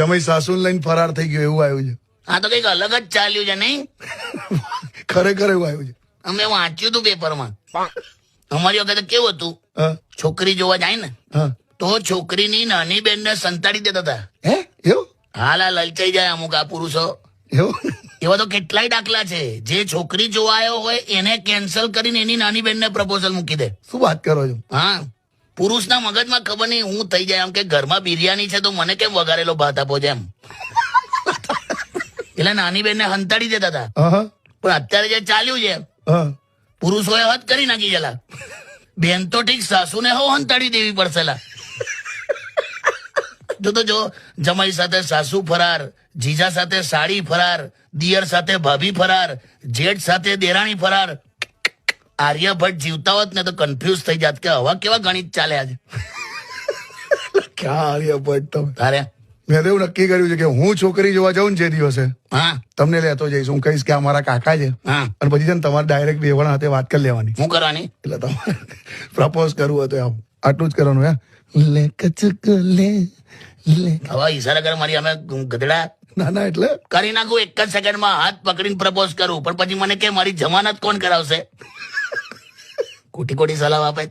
જમાઈ સાસુ લઈને ફરાર થઈ ગયો એવું આવ્યું છે. આ તો કઈક અલગ જ ચાલ્યું છે નહીં? ખરેખર એવું આવ્યું છે. અમે વાંચ્યું હતું પેપરમાં. અમારી વખતે કેવું હતું, હા છોકરી જોવા જાય ને હા તો છોકરીની નાની બેન ને સંતાડી દેતા હતા. હે એવું હાલ આ લલચાઈ જાય અમુક આ પુરુષો. એવું એવા તો કેટલાય દાખલા છે. જે છોકરી જોવા આવ્યો હોય એને કેન્સલ કરીને એની નાની બેન ને પ્રપોઝલ મૂકી દે. શું વાત કરો છો? હા, પુરુષના મગજમાં ખબર નહીં હું થઈ જાય આમ કે ઘરમાં બિરયાની છે તો મને કેમ વઘારેલો ભાત આપો છે એમ. એટલે નાની બેન ને હંતાડી દેતા હતા. હા પણ અત્યારે જે ચાલ્યું છે, હા પુરુષોએ હદ કરી નાખી છે. બેન તો ઠીક, સાસુને હો હંતાડી દેવી પડશે લા. જો જમાઈ સાથે સાસુ ફરાર, જીજા સાથે સાડી ફરાર, દિયર સાથે ભાભી ફરાર, જેઠ સાથે દેરાણી ફરાર. આર્યભટ્ટ જીવતા હોત ને તો કન્ફ્યુઝ થઈ જાત કે હવા કેવા ગણિત ચાલે આજે. ક્યાં આર્યભટ્ટ તમે? તારે મેં તો એવું નક્કી કર્યું છે કે હું છોકરી જોવા જાઉં ને જે દિવસે હા તમને લેતો જઈશ. હું કહીશ કે અમારા કાકા છે હા અને પછી છે ને તમારે ડાયરેક્ટ બેવડા હાથે વાત કરી લેવાની. હું કરવાની? એટલે તમારે પ્રપોઝ કરવું હોય તો આમ આટલું જ કરવાનું. લે કચક લે લે. હવે ઈશારા કર મારી અમે ગધડા. ના ના એટલે કરી નાખું એક જ સેકન્ડમાં, હાથ પકડીને પ્રપોઝ કરું. પણ પછી મને કે મારી જમાનત કોણ કરાવશે? ખોટી ખોટી સલાહ આપે.